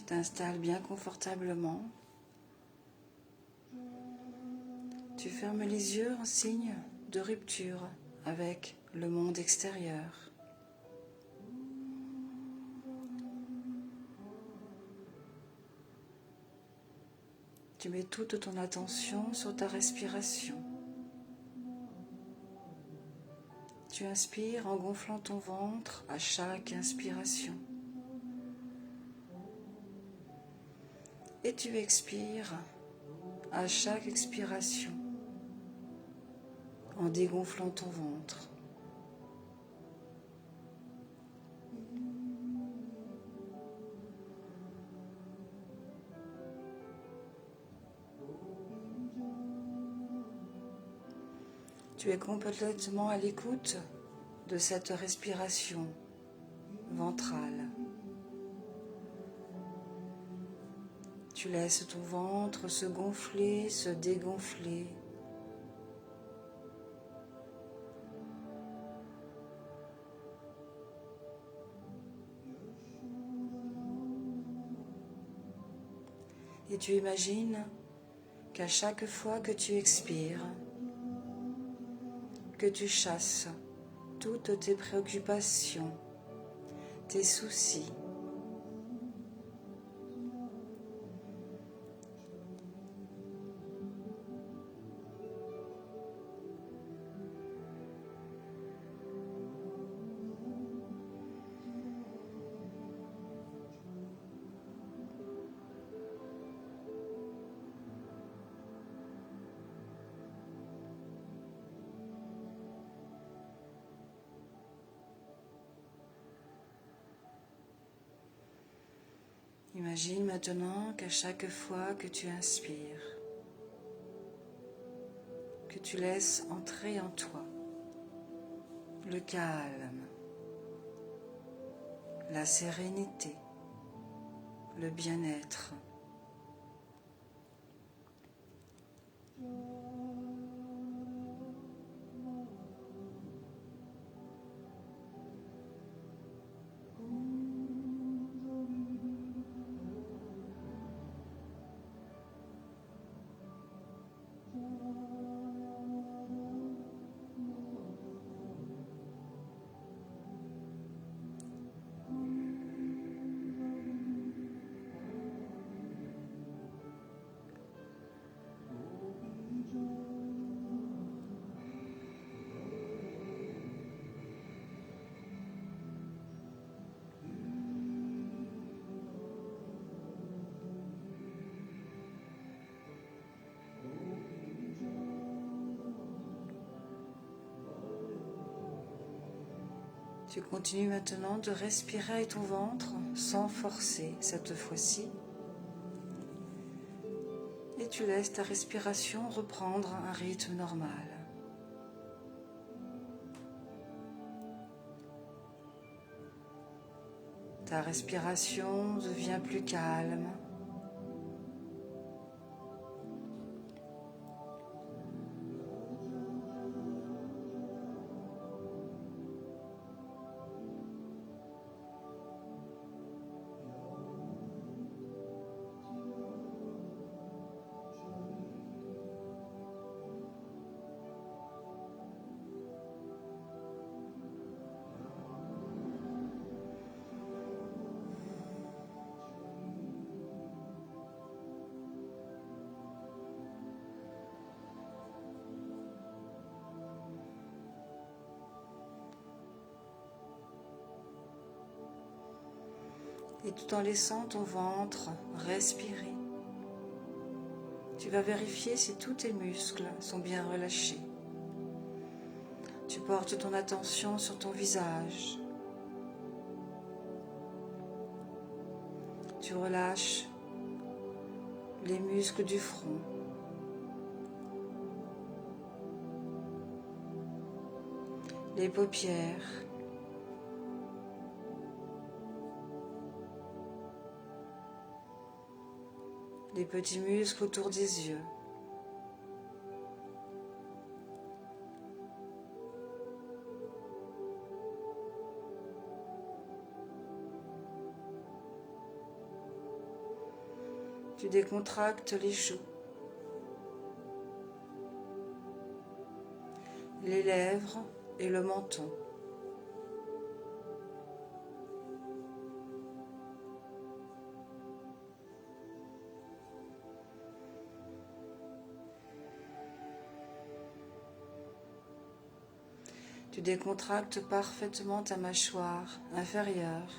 Tu t'installes bien confortablement. Tu fermes les yeux en signe de rupture avec le monde extérieur. Tu mets toute ton attention sur ta respiration. Tu inspires en gonflant ton ventre à chaque inspiration. Et tu expires à chaque expiration en dégonflant ton ventre. Tu es complètement à l'écoute de cette respiration ventrale. Tu laisses ton ventre se gonfler, se dégonfler. Et tu imagines qu'à chaque fois que tu expires, que tu chasses toutes tes préoccupations, tes soucis. Imagine maintenant qu'à chaque fois que tu inspires, que tu laisses entrer en toi le calme, la sérénité, le bien-être. Tu continues maintenant de respirer avec ton ventre sans forcer cette fois-ci. Et tu laisses ta respiration reprendre un rythme normal. Ta respiration devient plus calme. Et tout en laissant ton ventre respirer, tu vas vérifier si tous tes muscles sont bien relâchés. Tu portes ton attention sur ton visage. Tu relâches les muscles du front. Les paupières. Les petits muscles autour des yeux. Tu décontractes les joues, les lèvres et le menton. Tu décontractes parfaitement ta mâchoire inférieure.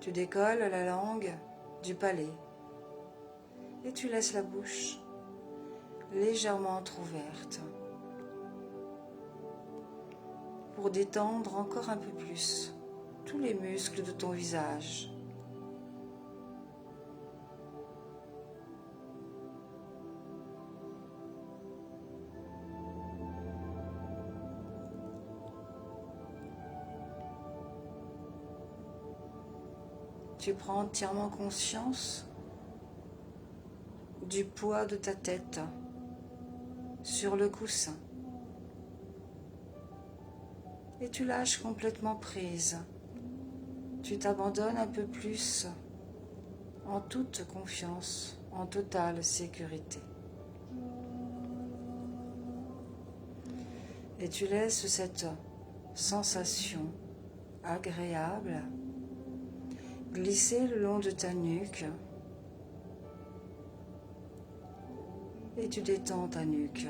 Tu décolles la langue du palais et tu laisses la bouche légèrement entrouverte pour détendre encore un peu plus tous les muscles de ton visage. Tu prends entièrement conscience du poids de ta tête sur le coussin et tu lâches complètement prise. Tu t'abandonnes un peu plus en toute confiance, en totale sécurité. Et tu laisses cette sensation agréable glisser le long de ta nuque et tu détends ta nuque.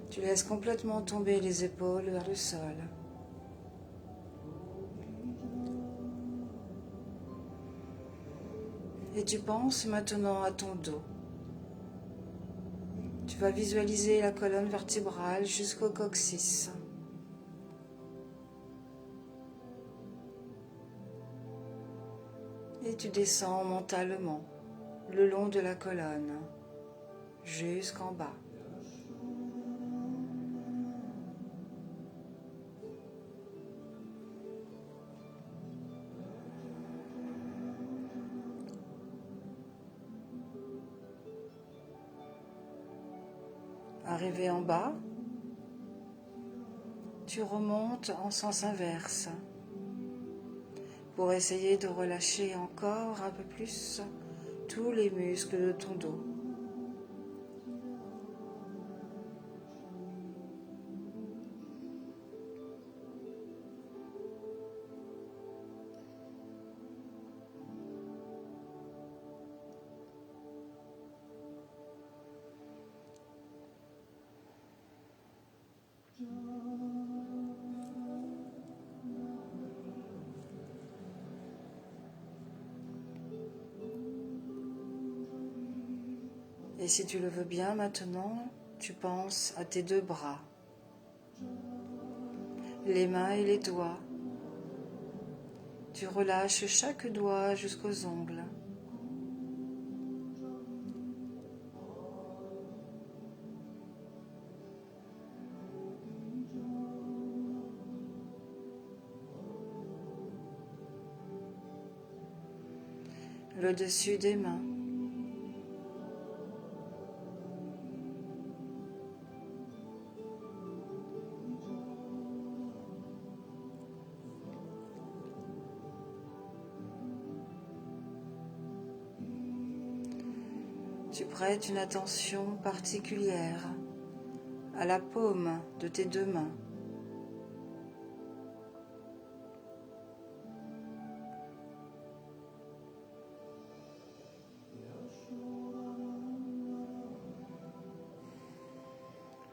Tu laisses complètement tomber les épaules vers le sol. Et tu penses maintenant à ton dos. Tu vas visualiser la colonne vertébrale jusqu'au coccyx. Et tu descends mentalement le long de la colonne jusqu'en bas. Arrivé en bas, tu remontes en sens inverse pour essayer de relâcher encore un peu plus tous les muscles de ton dos. Et si tu le veux bien maintenant, tu penses à tes deux bras, les mains et les doigts. Tu relâches chaque doigt jusqu'aux ongles. Le dessus des mains. Tu prêtes une attention particulière à la paume de tes deux mains.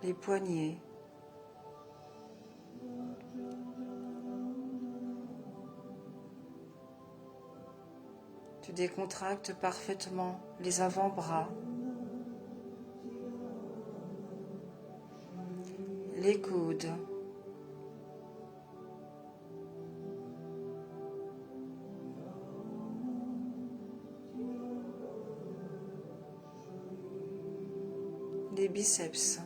Les poignets. Tu décontractes parfaitement les avant-bras, les coudes, les biceps.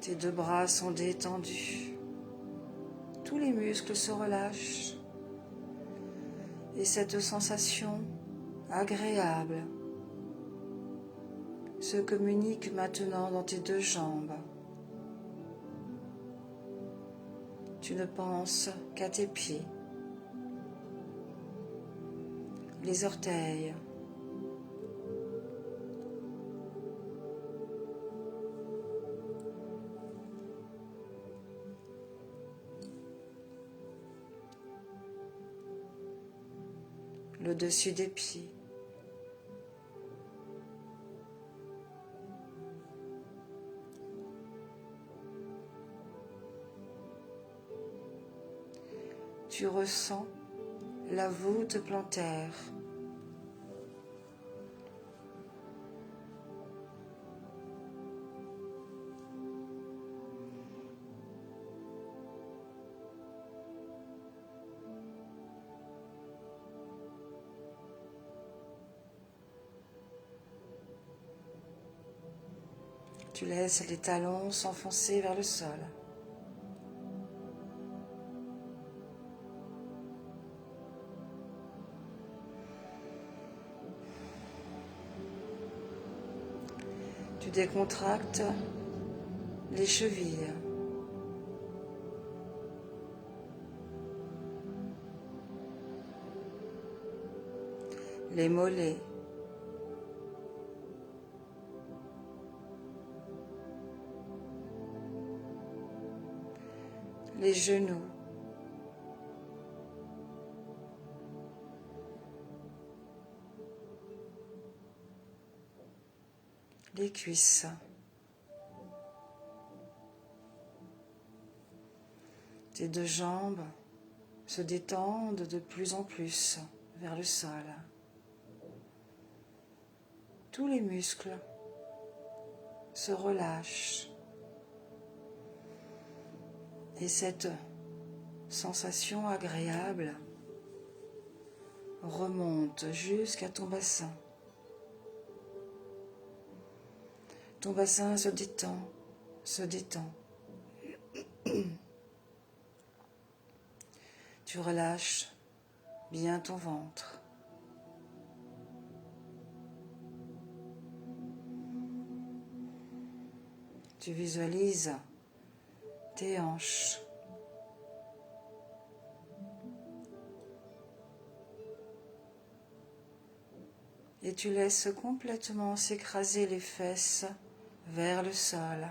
Tes deux bras sont détendus. Tous les muscles se relâchent. Et cette sensation agréable se communique maintenant dans tes deux jambes. Tu ne penses qu'à tes pieds, les orteils, le dessus des pieds. Tu ressens la voûte plantaire. Tu laisses les talons s'enfoncer vers le sol. Tu décontractes les chevilles. Les mollets. Les genoux. Les cuisses. Tes deux jambes se détendent de plus en plus vers le sol. Tous les muscles se relâchent. Et cette sensation agréable remonte jusqu'à ton bassin. Ton bassin se détend, se détend. Tu relâches bien ton ventre. Tu visualises tes hanches. Et tu laisses complètement s'écraser les fesses vers le sol.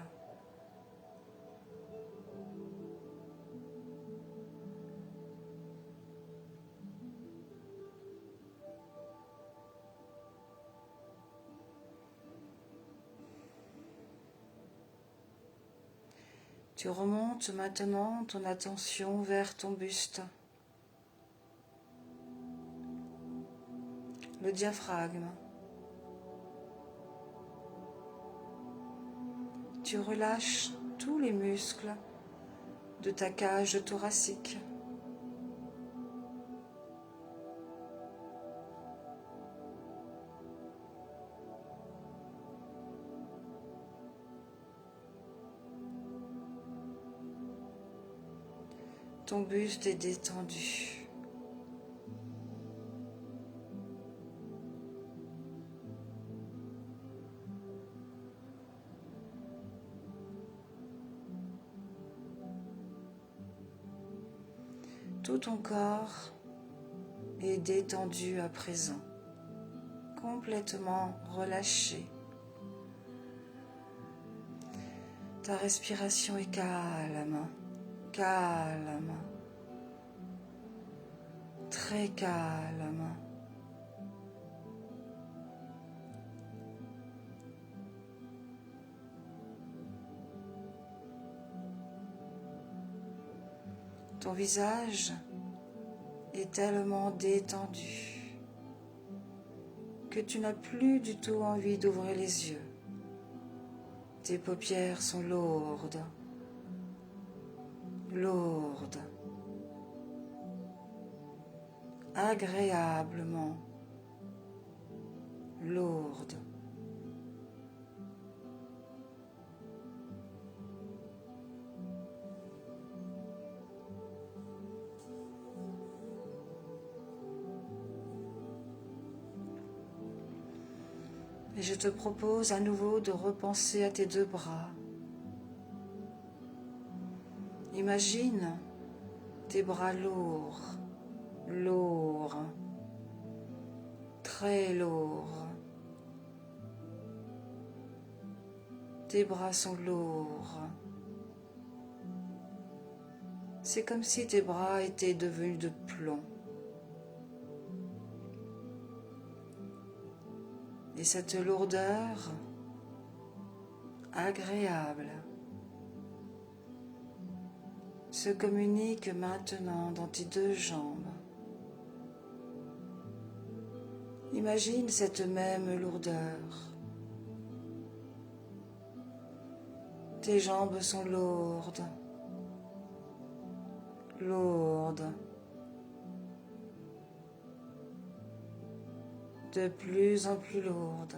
Tu remontes maintenant ton attention vers ton buste, le diaphragme. Tu relâches tous les muscles de ta cage thoracique. Ton buste est détendu. Tout ton corps est détendu à présent, complètement relâché. Ta respiration est calme, calme, très calme. Ton visage est tellement détendu que tu n'as plus du tout envie d'ouvrir les yeux. Tes paupières sont lourdes, lourdes, agréablement lourdes. Et je te propose à nouveau de repenser à tes deux bras. Imagine tes bras lourds, lourds, très lourds. Tes bras sont lourds. C'est comme si tes bras étaient devenus de plomb. Et cette lourdeur agréable se communique maintenant dans tes deux jambes. Imagine cette même lourdeur. Tes jambes sont lourdes, lourdes, de plus en plus lourdes.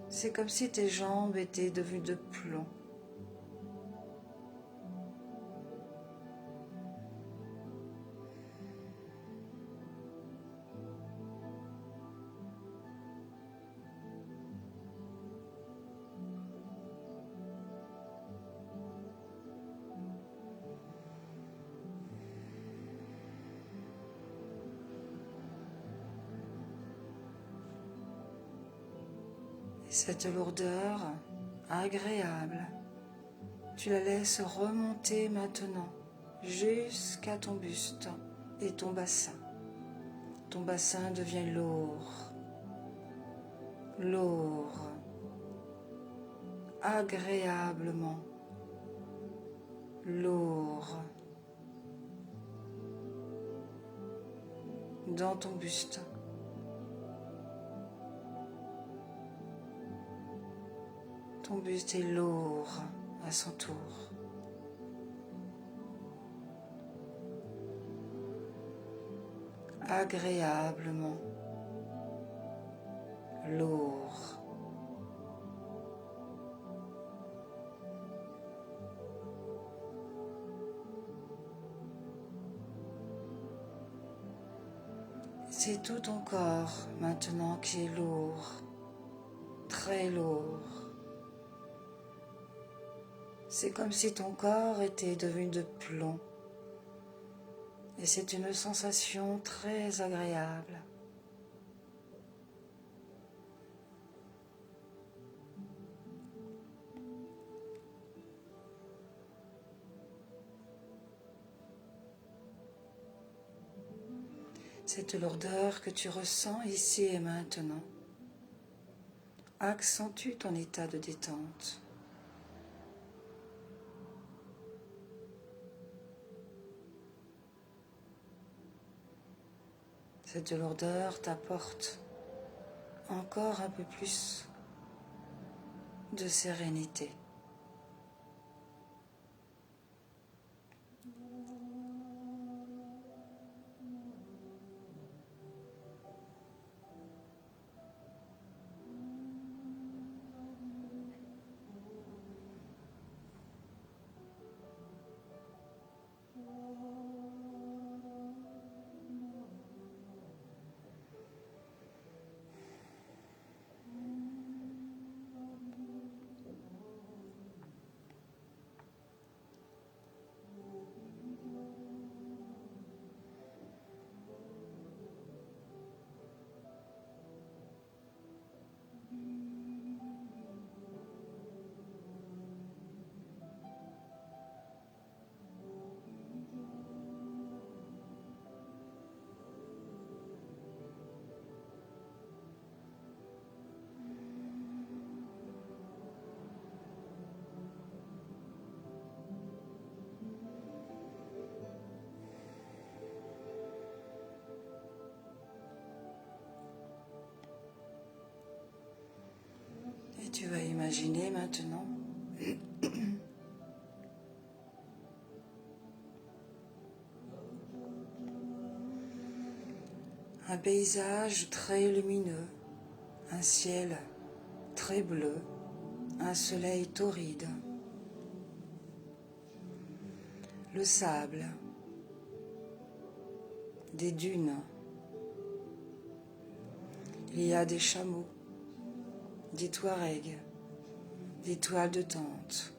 C'est comme si tes jambes étaient devenues de plomb. Cette lourdeur agréable, tu la laisses remonter maintenant jusqu'à ton buste et ton bassin. Ton bassin devient lourd, lourd, agréablement lourd. Dans ton buste. Ton buste est lourd à son tour. Agréablement lourd. C'est tout ton corps maintenant qui est lourd, très lourd. C'est comme si ton corps était devenu de plomb. Et c'est une sensation très agréable. Cette lourdeur que tu ressens ici et maintenant accentue ton état de détente. Cette lourdeur t'apporte encore un peu plus de sérénité. Et tu vas imaginer maintenant un paysage très lumineux, un ciel très bleu, un soleil torride, le sable, des dunes Il y a des chameaux, des touaregs, des toiles de tente.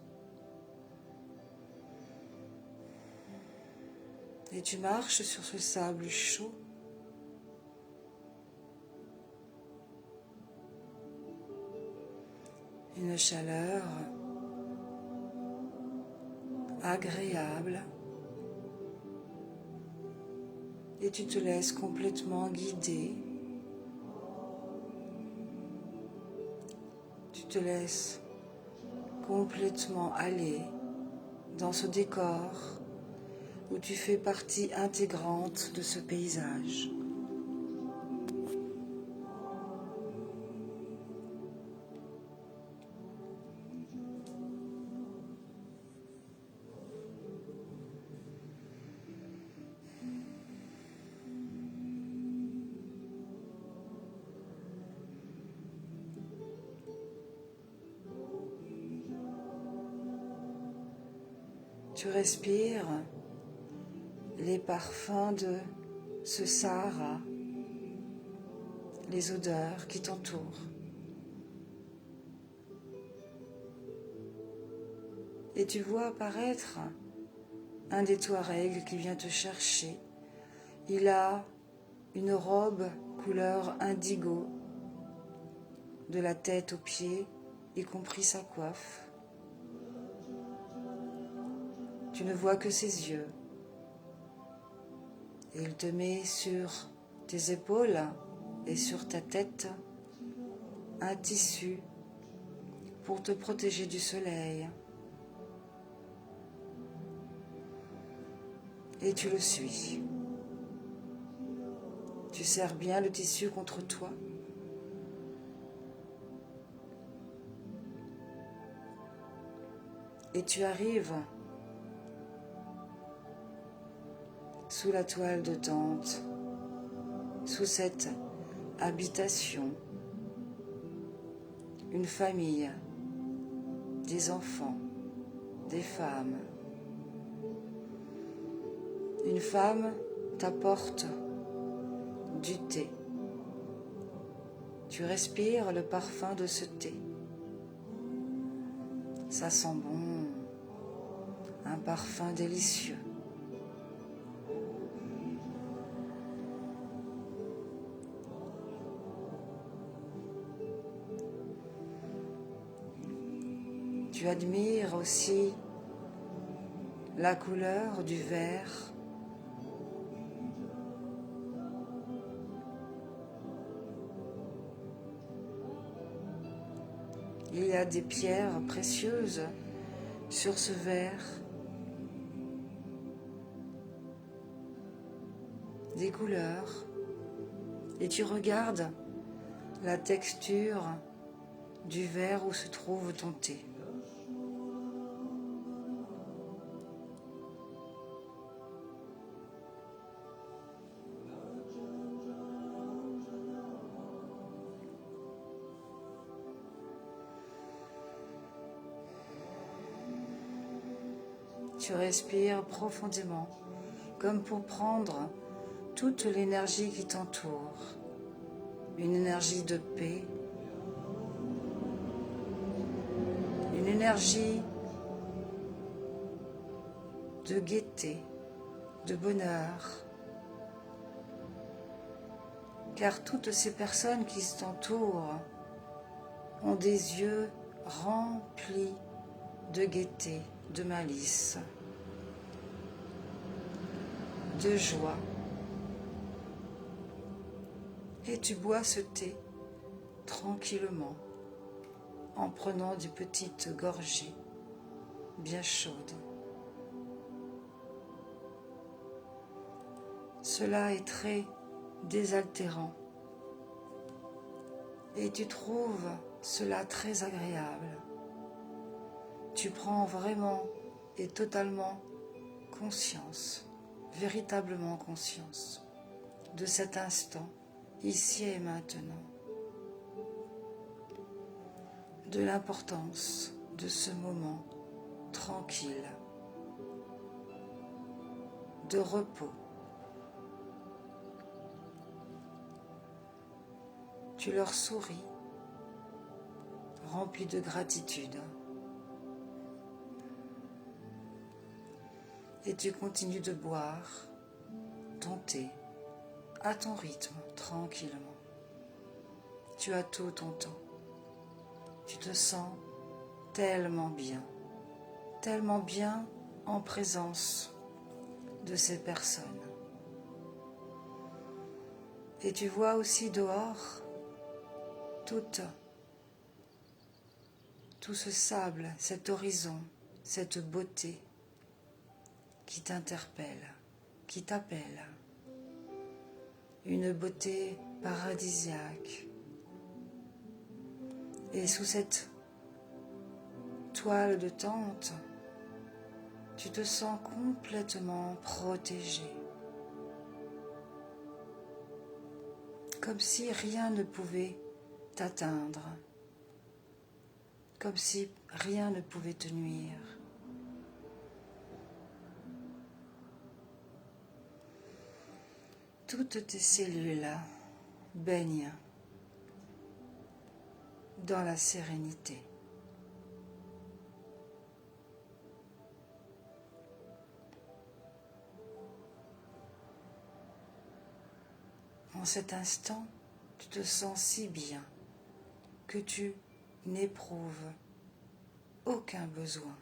Et tu marches sur ce sable chaud. Une chaleur agréable. Et tu te laisses complètement guider. Tu te laisses complètement aller dans ce décor où tu fais partie intégrante de ce paysage. Tu respires les parfums de ce Sahara, les odeurs qui t'entourent. Et tu vois apparaître un des Touaregs qui vient te chercher. Il a une robe couleur indigo, de la tête aux pieds, y compris sa coiffe. Tu ne vois que ses yeux. Et il te met sur tes épaules et sur ta tête un tissu pour te protéger du soleil. Et tu le suis. Tu serres bien le tissu contre toi. Et tu arrives sous la toile de tente, sous cette habitation, une famille, des enfants, des femmes. Une femme t'apporte du thé. Tu respires le parfum de ce thé. Ça sent bon, un parfum délicieux. Tu admires aussi la couleur du verre. Il y a des pierres précieuses sur ce verre, des couleurs, et tu regardes la texture du verre où se trouve ton thé. Tu respires profondément, comme pour prendre toute l'énergie qui t'entoure, une énergie de paix, une énergie de gaieté, de bonheur, car toutes ces personnes qui t'entourent ont des yeux remplis de gaieté, de malice, de joie. Et tu bois ce thé tranquillement, en prenant des petites gorgées bien chaudes. Cela est très désaltérant et tu trouves cela très agréable. Tu prends vraiment et totalement conscience, véritablement conscience de cet instant, ici et maintenant, de l'importance de ce moment tranquille, de repos. Tu leur souris, rempli de gratitude. Et tu continues de boire ton thé à ton rythme, tranquillement. Tu as tout ton temps. Tu te sens tellement bien en présence de ces personnes. Et tu vois aussi dehors tout ce sable, cet horizon, cette beauté qui t'interpelle, qui t'appelle. Une beauté paradisiaque. Et sous cette toile de tente, tu te sens complètement protégé. Comme si rien ne pouvait t'atteindre. Comme si rien ne pouvait te nuire. Toutes tes cellules baignent dans la sérénité. En cet instant, tu te sens si bien que tu n'éprouves aucun besoin.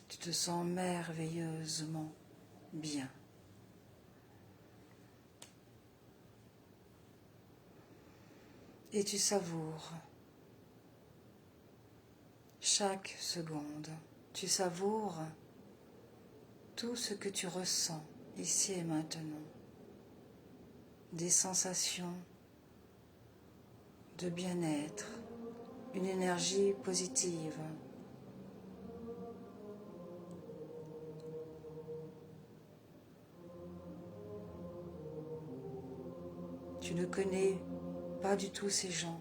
Tu te sens merveilleusement bien. Et tu savoures chaque seconde. Tu savoures tout ce que tu ressens ici et maintenant. Des sensations de bien-être, une énergie positive. Tu ne connais pas du tout ces gens.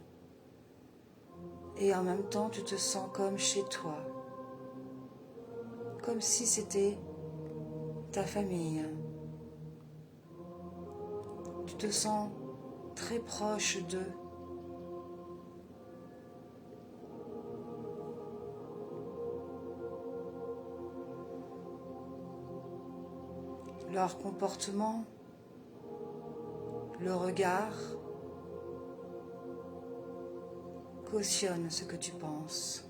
Et en même temps, tu te sens comme chez toi. Comme si c'était ta famille. Tu te sens très proche d'eux. Leur comportement, le regard, cautionne ce que tu penses.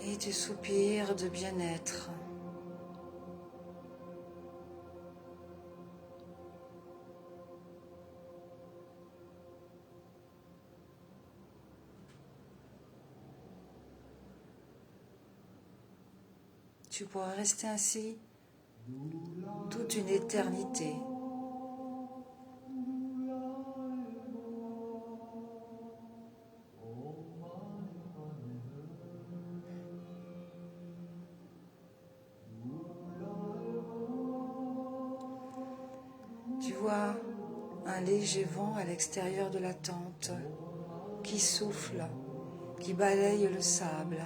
Et tu soupires de bien-être. Tu pourras rester ainsi toute une éternité. Tu vois un léger vent à l'extérieur de la tente qui souffle, qui balaye le sable.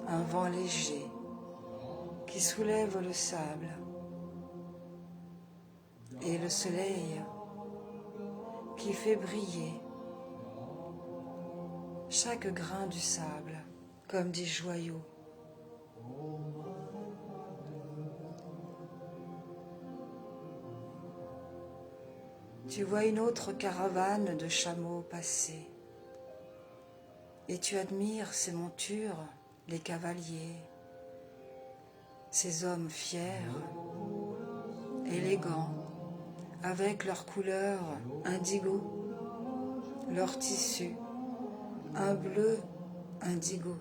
Un vent léger qui soulève le sable. Et le soleil qui fait briller chaque grain du sable comme des joyaux. Tu vois une autre caravane de chameaux passer et tu admires ces montures, les cavaliers, ces hommes fiers, élégants, avec leurs couleurs indigo, leur tissu, un bleu indigo.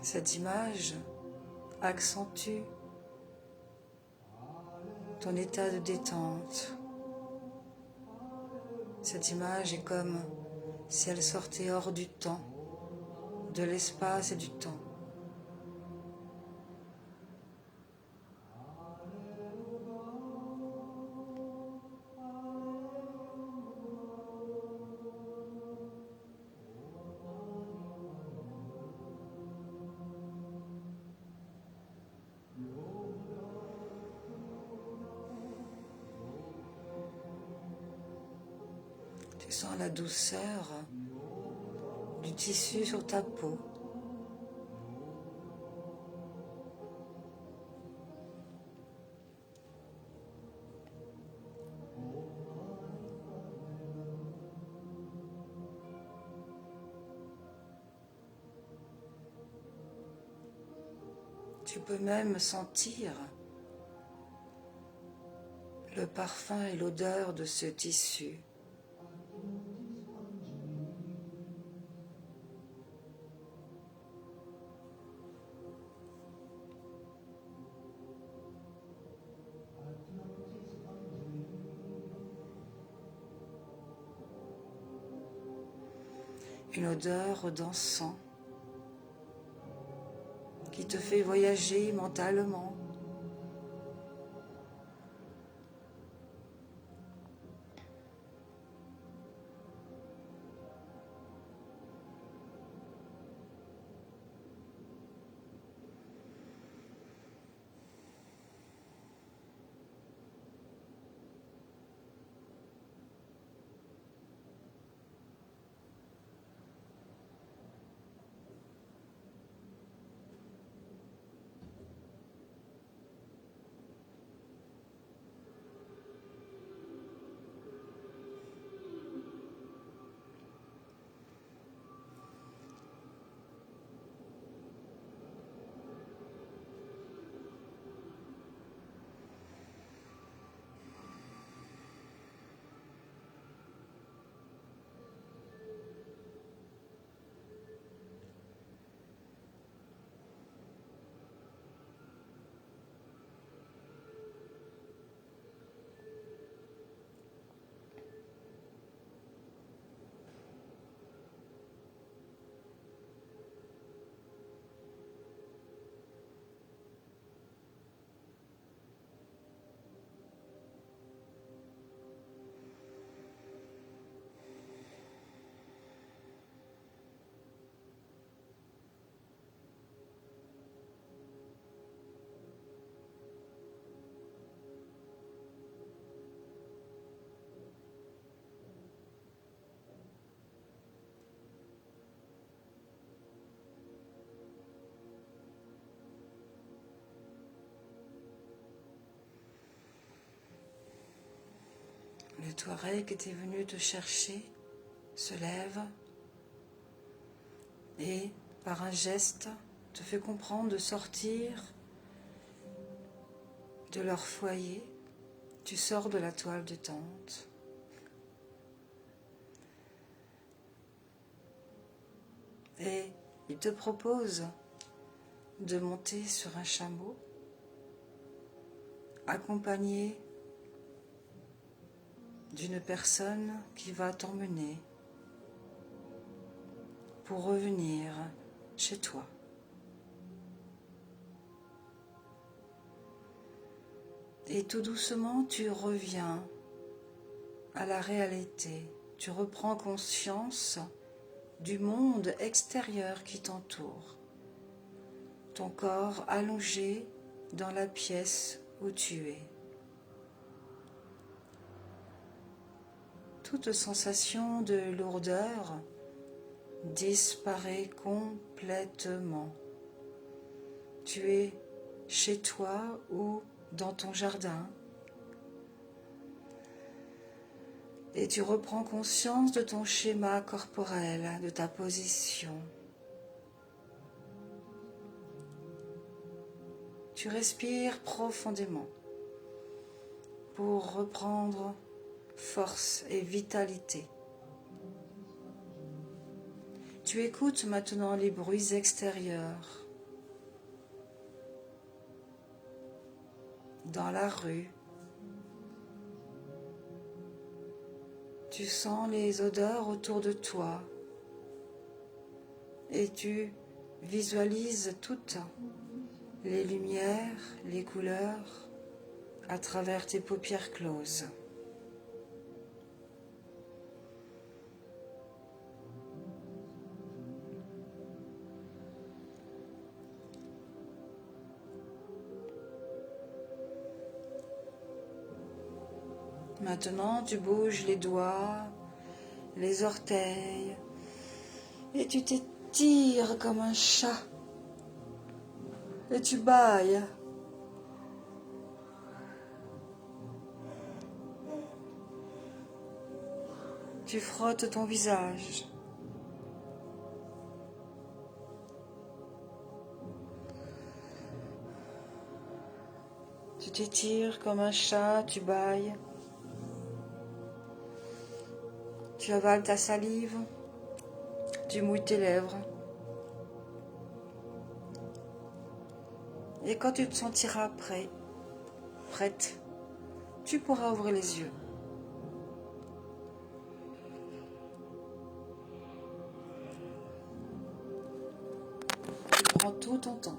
Cette image accentue ton état de détente. Cette image est comme si elle sortait hors du temps, de l'espace et du temps. Tu sens la douceur du tissu sur ta peau. Tu peux même sentir le parfum et l'odeur de ce tissu. Une odeur d'encens qui te fait voyager mentalement. Le Touareg qui était venu te chercher se lève et, par un geste, te fait comprendre de sortir de leur foyer. Tu sors de la toile de tente. Et il te propose de monter sur un chameau, accompagné d'une personne qui va t'emmener pour revenir chez toi. Et tout doucement, tu reviens à la réalité. Tu reprends conscience du monde extérieur qui t'entoure. Ton corps allongé dans la pièce où tu es. Toute sensation de lourdeur disparaît complètement. Tu es chez toi ou dans ton jardin et tu reprends conscience de ton schéma corporel, de ta position. Tu respires profondément pour reprendre force et vitalité. Tu écoutes maintenant les bruits extérieurs dans la rue. Tu sens les odeurs autour de toi et tu visualises toutes les lumières, les couleurs à travers tes paupières closes. Maintenant, tu bouges les doigts, les orteils, et tu t'étires comme un chat. Et tu bâilles. Tu frottes ton visage. Tu t'étires comme un chat, tu bâilles. Tu avales ta salive, tu mouilles tes lèvres. Et quand tu te sentiras prêt, prête, tu pourras ouvrir les yeux. Tu prends tout ton temps.